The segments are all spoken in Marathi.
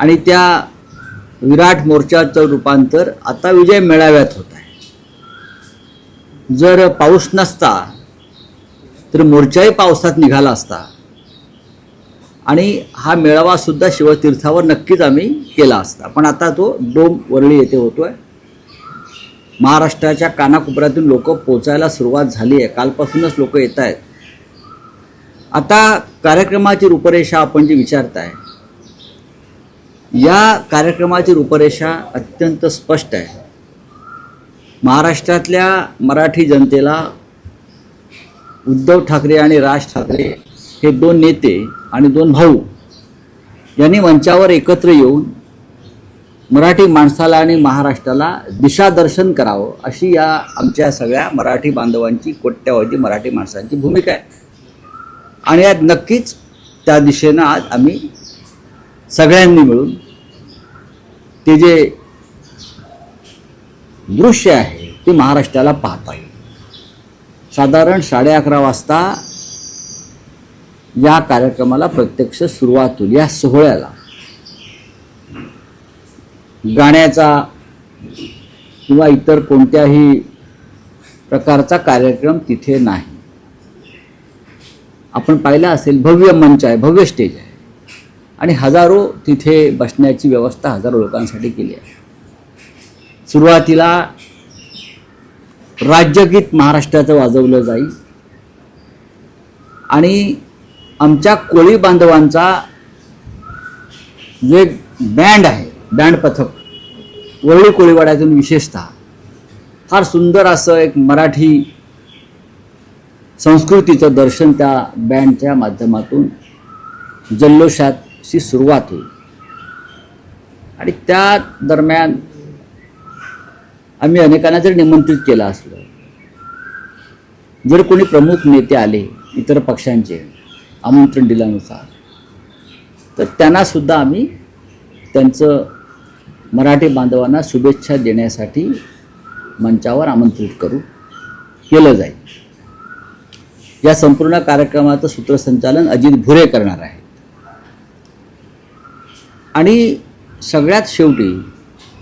आणि त्या विराट मोर्चाचं रूपांतर आता विजय मेळाव्यात होत आहे। जर पाऊस नसता तर मोर्चाही पावसात निघाला असता आणि हा मेळावा सुद्धा शिवतीर्थावर नक्कीच आम्ही केला असता, पण आता तो डोम वरळी येथे होतोय। महाराष्ट्राच्या कानाकोपऱ्यातून लोक पोचायला सुरुवात झाली आहे, कालपासूनच लोक येत आहेत। आता कार्यक्रमाची रूपरेषा आपण जी विचारताय, या कार्यक्रमाची रूपरेषा अत्यंत स्पष्ट आहे। महाराष्ट्रातल्या मराठी जनतेला उद्धव ठाकरे आणि राज ठाकरे हे दोन नेते आणि दोन भाऊ यांनी मंचावर एकत्र येऊन मराठी माणसाला आणि महाराष्ट्राला दिशादर्शन करावं अशी या आमच्या सगळ्या मराठी बांधवांची, कोट्यावधी मराठी माणसांची भूमिका आहे। आणि यात नक्कीच त्या दिशेनं आज आम्ही सगळ्यांनी मिळून ते जे दृश्य आहे ते महाराष्ट्राला पाहता येईल। साधारण 11:30 वाजता या कार्यक्रमाला प्रत्यक्ष सुरुवात होईल। या सोहळ्याला गाण्याचा किंवा इतर कोणत्याही प्रकारचा कार्यक्रम तिथे नाही। आपण पाहिलं असेल, भव्य मंच आहे, भव्य स्टेज आहे आणि हजारो तिथे बसण्याची व्यवस्था हजारो लोकांसाठी केली आहे। सुरुवातीला राज्यगीत महाराष्ट्राचं वाजवलं जाईल आणि आमच्या कोळी बांधवांचा जे बँड आहे, बँड पथक वरळी कोळीवाड्यातून विशेषतः फार सुंदर असं एक मराठी संस्कृतीचं दर्शन त्या बँडच्या माध्यमातून जल्लोषाची सुरुवात होईल। आणि त्या दरम्यान आम्ही अनेकांना जर निमंत्रित केलं असलं, जर कोणी प्रमुख नेते आले इतर पक्षांचे आमंत्रण दिल्यानुसार, तर त्यांना सुद्धा आम्ही त्यांचं मराठी बांधवांना शुभेच्छा देण्यासाठी मंचावर आमंत्रित केलं जाईल। या संपूर्ण कार्यक्रमाचं सूत्रसंचालन अजित भुरे करणार आहेत। आणि सगळ्यात शेवटी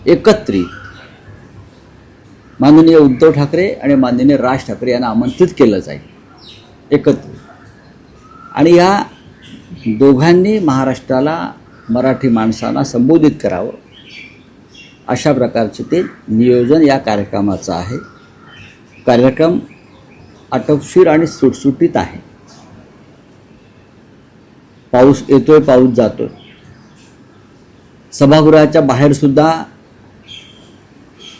एकत्रित माननीय उद्धव ठाकरे आणि माननीय राज ठाकरे यांना आमंत्रित केलं जाईल एकत्रित। आणि या दोघांनी महाराष्ट्राला, मराठी माणसांना संबोधित करावं अशा प्रकारचे ते नियोजन या कार्यक्रमाचं आहे। कार्यक्रम आटोपशीर आणि सुटसुटीत आहे। पाऊस येतोय, पाऊस जातोय। सभागृहाच्या बाहेर सुद्धा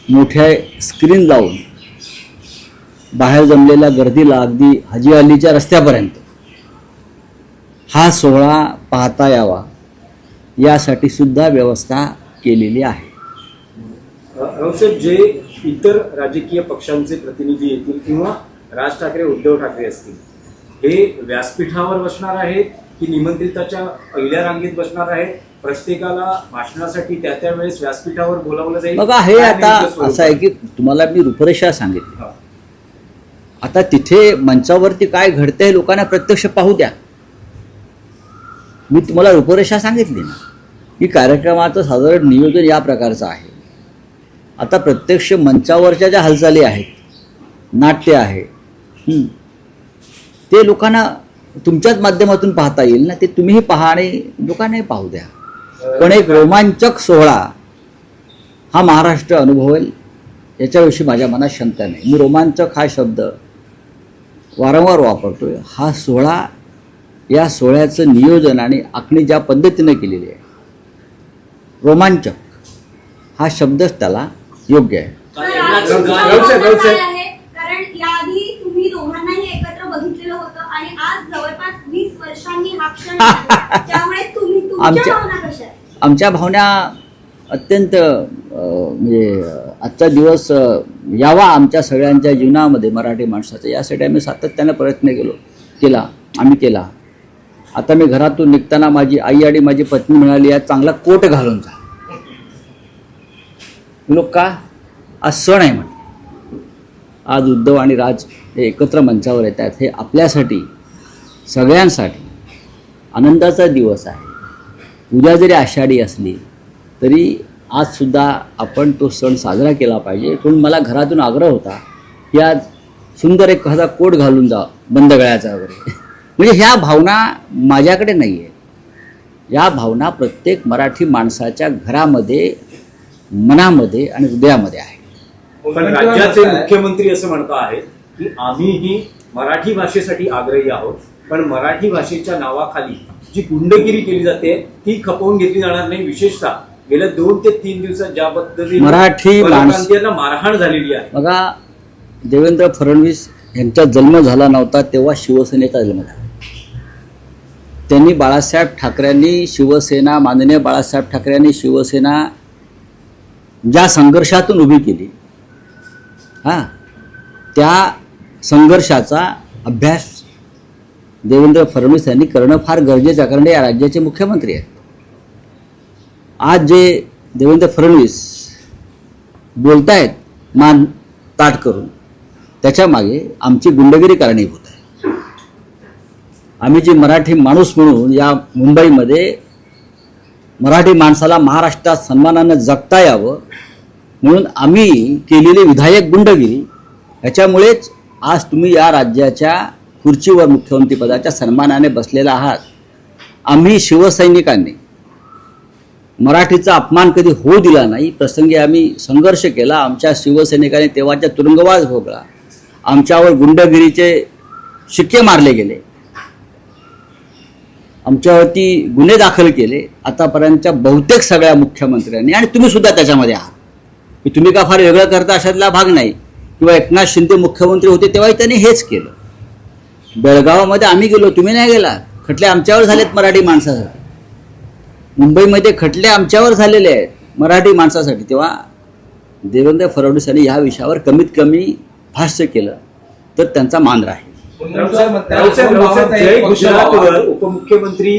मोठ्या स्क्रीन लावून बाहेर जमलेल्या गर्दीला अगदी हाजी अलीच्या रस्त्यापर्यंत हा सोहळा पाहता यावा यासाठी सुद्धा व्यवस्था केलेली आहे। रावसाहेब, जे इतर राजकीय पक्षांचे प्रतिनिधी येतील किंवा राज ठाकरे, उद्धव ठाकरे असतील, हे व्यासपीठावर बसणार आहेत की निमंत्रिताच्या पहिल्या रांगेत बसणार आहेत? प्रत्येकाला भाषणासाठी त्या वेळेस व्यासपीठावर बोलावलं जाईल? बघा, हे आता असं आहे की तुम्हाला मी रूपरेषा सांगितली, आता तिथे मंचावरती काय घडतंय हे लोकांना प्रत्यक्ष पाहू द्या। मी तुम्हाला रूपरेषा सांगितली ना की कार्यक्रमाचं साधारण नियोजन या प्रकारचं आहे। आता प्रत्यक्ष मंचावरच्या ज्या हालचाली आहेत, नाट्य आहे, ते लोकांना तुमच्याच माध्यमातून पाहता येईल ना, ते तुम्हीही पहा आणि लोकांनाही पाहू द्या। पण एक रोमांचक सोहळा हा महाराष्ट्र अनुभवेल याच्याविषयी माझ्या मनात शंका नाही। मी रोमांचक हा शब्द वारंवार वापरतोय। हा सोहळा, या सोहळ्याचं नियोजन आणि आखणी ज्या पद्धतीने केलेली आहे, रोमांचक हा शब्दच त्याला योग्य आहे। कारण याआधी तुम्ही दोघांनाही एकत्र बघितलेलं होतं आणि आज जवळपास 20 वर्षांनी हा क्षण त्यामुळे तुमच्या भावना कशा आहेत? आमच्या भावना अत्यंत म्हणजे आजचा दिवस यावा आमच्या सगळ्यांच्या जीवनामध्ये मराठी माणसाचा, यासाठी आम्ही सातत्याने प्रयत्न केला। आता मी घरातून निघताना माझी आई आणि माझी पत्नी म्हणाली, आज चांगला कोट घालून जा। लोक का? आज सण आहे म्हणे। आज उद्धव आणि राज हे एकत्र मंचावर येत आहेत, हे आपल्यासाठी, सगळ्यांसाठी आनंदाचा दिवस आहे। उद्या जरी आषाढी असली तरी आज सुद्धा आपण तो सण साजरा केला पाहिजे. म्हणून मला घरातून आग्रह होता की आज सुंदर एक एखादा कोट घालून जा, बंद गळ्याचा वगैरे. म्हणजे ह्या भावना माझ्याकडे नाही आहे. या भावना प्रत्येक मराठी माणसाच्या घरामध्ये, मनामध्ये आणि हृदयामध्ये आहे. पण राज्याचे मुख्यमंत्री असं म्हणत आहेत की आम्हीही मराठी भाषेसाठी आग्रही आहोत, पण मराठी भाषेच्या नावाखाली जी गुंडगिरी केली जाते ती खपवून घेतली जाणार नाही. विशेषतः गेल्या 2 ते 3 दिवसात ज्या पद्धतीने मराठी परप्रांतीयांना मारहाण झालेली आहे. बघा, देवेंद्र फडणवीस यांचा जन्म झाला नव्हता तेव्हा शिवसेनेचा जन्म झाला. त्यांनी बाळासाहेब ठाकरेंनी शिवसेना, माननीय बाळासाहेब ठाकरेंनी शिवसेना ज्या संघर्षातून उभी केली, त्या संघर्षाचा अभ्यास देवेंद्र फडणवीस यांनी करणं फार गरजेचं आहे, कारण या राज्याचे मुख्यमंत्री आहेत. आज जे देवेंद्र फडणवीस बोलतायत मान ताट करून, त्याच्या मागे आमची गुंडगिरी कारणीभूत आहे. आम्ही जी मराठी माणूस म्हणून या मुंबईमध्ये मराठी माणसाला महाराष्ट्रात सन्मानानं जगता यावं म्हणून आम्ही केलेली विधायक गुंडगिरी, ह्याच्यामुळेच आज तुम्ही या राज्याच्या खुर्चीवर मुख्यमंत्रीपदाच्या सन्मानाने बसलेला आहात. आम्ही शिवसैनिकांनी मराठीचा अपमान कधी होऊ दिला नाही. प्रसंगी आम्ही संघर्ष केला. आमच्या शिवसैनिकांनी तेव्हाचा तुरुंगवास भोगला. आमच्यावर गुंडगिरीचे शिक्के मारले गेले, आमच्यावरती गुन्हे दाखल केले. आतापर्यंतच्या बहुतेक सगळ्या मुख्यमंत्र्यांनी, आणि तुम्ही सुद्धा त्याच्यामध्ये आहात, की तुम्ही का फार वेगळं करता अशातला भाग नाही. किंवा एकनाथ शिंदे मुख्यमंत्री होते तेव्हाही त्यांनी हेच केलं. बेळगावामध्ये आम्ही गेलो, तुम्ही नाही गेला. खटले आमच्यावर झालेत मराठी माणसासाठी. मुंबईमध्ये खटले आमच्यावर झालेले आहेत मराठी माणसासाठी. तेव्हा देवेंद्र फडणवीस यांनी ह्या विषयावर कमीत कमी भाष्य केलं तर त्यांचा मान राहील. जय गुजरातवर उपमुख्यमंत्री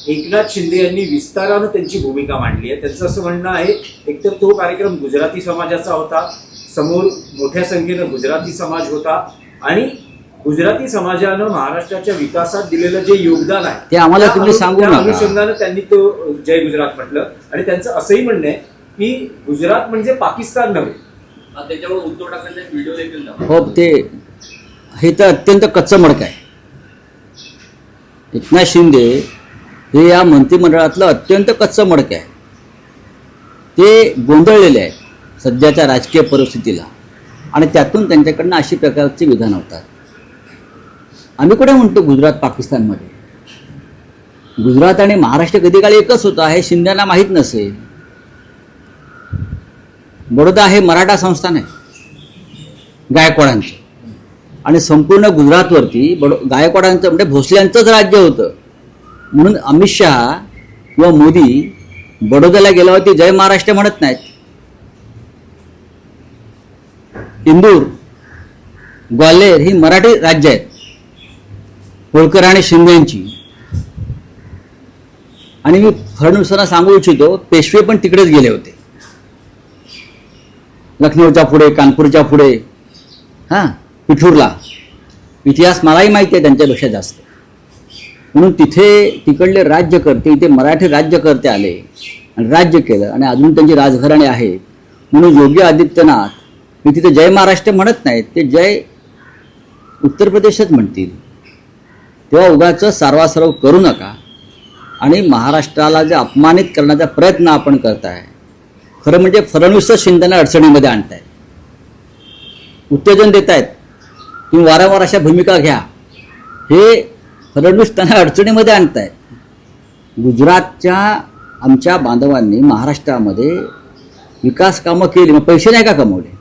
एकनाथ शिंदे यांनी विस्तारानं त्यांची भूमिका मांडली आहे. त्यांचं असं म्हणणं आहे, एकतर तो कार्यक्रम गुजराती समाजाचा होता, समोर मोठ्या संख्येनं गुजराती समाज होता, आणि गुजराती समाजानं महाराष्ट्राच्या विकासात दिलेलं जे योगदान आहे ते आम्हाला तुम्ही सांगू नका. अनुषंगानं त्यांनी तो जय गुजरात म्हटलं. आणि त्यांचं असंही म्हणणं आहे की गुजरात म्हणजे पाकिस्तान नव्हे. त्याच्यावर उद्धव ठाकरेंचा व्हिडिओ देखील हो, हे तर अत्यंत कच्चं मडक आहे. एकनाथ शिंदे हे या मंत्रिमंडळातलं अत्यंत कच्चं मडक आहे. ते गोंधळलेले आहेत सध्याच्या राजकीय परिस्थितीला, आणि त्यातून त्यांच्याकडनं अशी प्रकारची विधानं होतात. आम्ही कुठे म्हणतो गुजरात पाकिस्तानमध्ये? गुजरात आणि महाराष्ट्र कधी काळी एकच होता हे शिंद्यांना माहीत नसेल. बडोदा हे मराठा संस्थान आहे गायकवाडांचं, आणि संपूर्ण गुजरातवरती गायकवाडांचं म्हणजे भोसल्यांचंच राज्य होतं. म्हणून अमित शहा किंवा मोदी बडोद्याला गेल्यावरती जय महाराष्ट्र म्हणत नाहीत. इंदूर, ग्वाल्हेर ही मराठी राज्य आहेत, होळकर आणि शिंदेची. आणि मी फडणवीसांना सांगू इच्छितो, पेशवे पण तिकडेच गेले होते, लखनौच्या पुढे, कानपूरच्या पुढे, पिठूरला. इतिहास मलाही माहिती आहे त्यांच्यापेक्षा जास्त. म्हणून तिकडले राज्यकर्ते इथे मराठी राज्यकर्ते आले आणि राज्य केलं, आणि अजून त्यांची राजघराणे आहेत. म्हणून योगी आदित्यनाथ मी तिथे जय महाराष्ट्र म्हणत नाहीत, ते जय उत्तर प्रदेशच म्हणतील. तेव्हा उगाच सारवासारव करू नका. आणि महाराष्ट्राला जे अपमानित करण्याचा प्रयत्न आपण करताय, खरं म्हणजे फडणवीसच शिंदेना अडचणीमध्ये आणतायत, उत्तेजन देत आहेत. तुम्ही वारंवार अशा भूमिका घ्या, हे फडणवीस त्यांना अडचणीमध्ये आणतायत. गुजरातच्या आमच्या बांधवांनी महाराष्ट्रामध्ये विकास कामं केली, मग पैसे नाही का कमवले?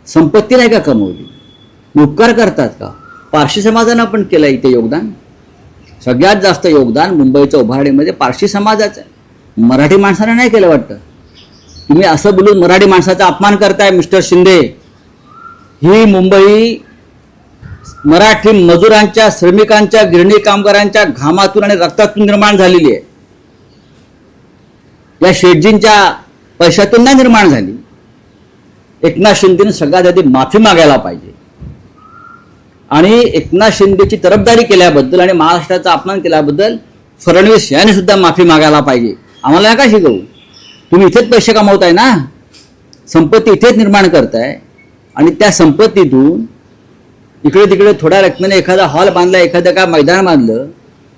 संपत्ती नाही का कमवली? उपकार करतात का? पारशी समाजानं पण केलं इथे योगदान. सगळ्यात जास्त योगदान मुंबईच्या उभारणीमध्ये पारशी समाजाचं आहे, मराठी माणसानं नाही केलं वाटतं. तुम्ही असं बोलून मराठी माणसाचा अपमान करताय मिस्टर शिंदे. ही मुंबई मराठी मजुरांच्या, श्रमिकांच्या, गिरणी कामगारांच्या घामातून आणि रक्तातून निर्माण झालेली आहे. या शेटजींच्या पैशातून नाही निर्माण झाली. एकनाथ शिंदेने सगळ्यात आधी माफी मागायला पाहिजे, आणि एकनाथ शिंदेची तरफदारी केल्याबद्दल आणि महाराष्ट्राचा अपमान केल्याबद्दल फडणवीस यांनी सुद्धा माफी मागायला पाहिजे. आम्हाला नका शिकवू. तुम्ही इथेच पैसे कमवताय ना, संपत्ती इथेच निर्माण करताय आणि त्या संपत्तीतून इकडे तिकडे थोड्या रकमेने एखादा हॉल बांधला, एखादं काय मैदान बांधलं,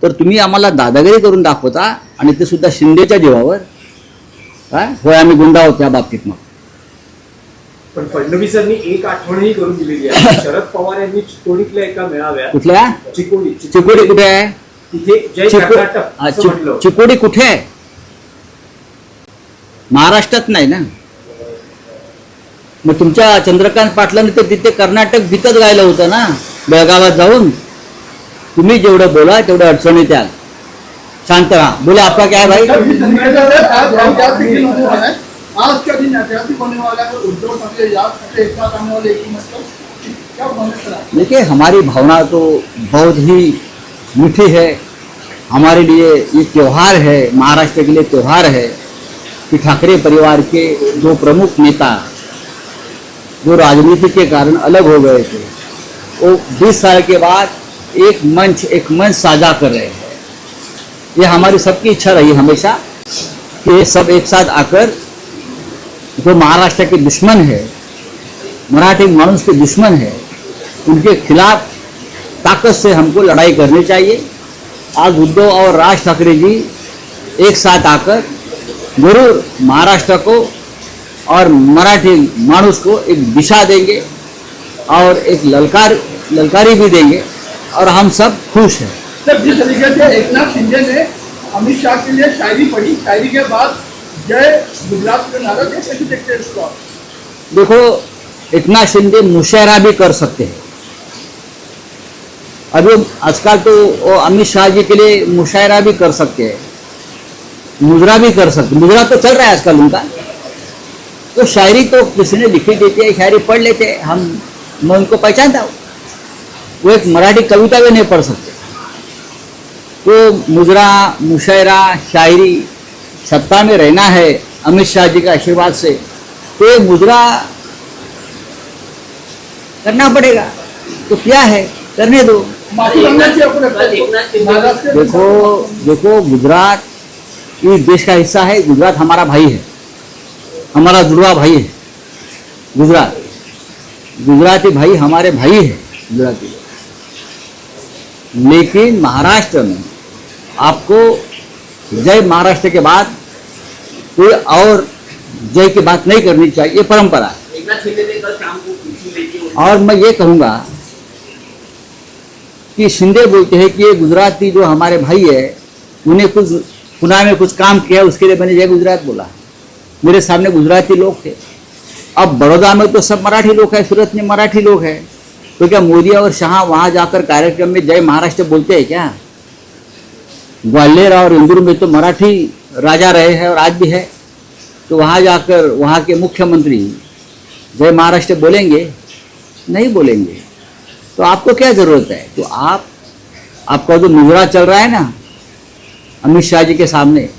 तर तुम्ही आम्हाला दादागिरी करून दाखवता आणि ते सुद्धा शिंदेच्या जीवावर. काय होय, आम्ही गुंड आहोत त्या बाबतीत. मग पण फडणवीसांनी एक आठवणही करून दिलेली आहे. शरद पवार यांनी चिकोडीतल्या एका मेळाव्यात, कुठल्या चिकोडी कुठे आहे? तिथे जय कर्नाटक असं म्हटलं. चिकोडी कुठे आहे? महाराष्ट्रात नाही ना. मग तुमच्या चंद्रकांत पाटलांनी तर तिथे कर्नाटक गीतच गायलं होतं ना बेळगावात जाऊन. तुम्ही जेवढं बोला तेवढं अडचणी त्याल. शांत राहा. बोला, आपका क्या है भाई? आज का दिन ऐतिहासिक होने वाला है। उद्धव ठाकरे याद करके एक साथ आने वाले एक ही मतलब क्या बनता है? देखिए, हमारी भावना तो बहुत ही मीठी है. हमारे लिए ये त्यौहार है, महाराष्ट्र के लिए त्यौहार है कि ठाकरे परिवार के दो प्रमुख नेता जो राजनीति के कारण अलग हो गए थे, वो 20 साल के बाद एक मंच साझा कर रहे हैं. ये हमारी सबकी इच्छा रही हमेशा कि ये सब एक साथ आकर जो महाराष्ट्र के दुश्मन है, मराठी मानुष के दुश्मन है, उनके खिलाफ ताकत से हमको लड़ाई करनी चाहिए. आज उद्धव और राज ठाकरे जी एक साथ आकर जरूर महाराष्ट्र को और मराठी मानुष को एक दिशा देंगे और एक ललकारी भी देंगे और हम सब खुश हैं. सर, जिस तरीके से एकनाथ शिंदे ने अमित शाह के लिए शायरी पढ़ी, शायरी के बाद जय गुजरात का नारा दिया, कैसे देखते हैं इसको? देखो, एकनाथ शिंदे मुशायरा भी कर सकते हैं. अभी आजकल तो वो अमित शाह जी के लिए मुशायरा भी कर सकते हैं, मुजरा भी कर सकते. मुजरा तो चल रहा है आजकल उनका. तो शायरी तो किसी ने लिखी देती है, शायरी पढ़ लेते हैं हम. मैं उनको पहचानता हूँ. वो एक मराठी कविता भी नहीं पढ़ सकते. तो मुजरा, मुशायरा, शायरी, सत्ता में रहना है अमित शाह जी के आशीर्वाद से, तो ये मुजरा करना पड़ेगा. तो क्या है, करने दो. माफी मांगना चाहिए आपको लगता है? महाराष्ट्र में देखो, गुजरात इस देश का हिस्सा है. गुजरात हमारा भाई है, हमारा जुड़वा भाई है. गुजराती भाई हमारे भाई है गुजराती. लेकिन महाराष्ट्र में आपको जय महाराष्ट्र के बाद कोई और जय की बात नहीं करनी चाहिए. ये परंपरा है. और मैं ये कहूँगा कि शिंदे बोलते हैं कि ये गुजराती जो हमारे भाई है, उन्हें कुछ पुणे में कुछ काम किया, उसके लिए मैंने जय गुजरात बोला. मेरे सामने गुजराती लोग थे. अब बड़ौदा में तो सब मराठी लोग हैं, सूरत में मराठी लोग हैं. तो क्या मोदी और शाह वहाँ जाकर कार्यक्रम में जय महाराष्ट्र बोलते हैं क्या? ग्वालियर और इंदौर में तो मराठी राजा रहे हैं और आज भी है. तो वहाँ जाकर वहाँ के मुख्यमंत्री जय महाराष्ट्र बोलेंगे? नहीं बोलेंगे. तो आपको क्या ज़रूरत है? तो आपका जो मुजरा चल रहा है ना अमित शाह जी के सामने,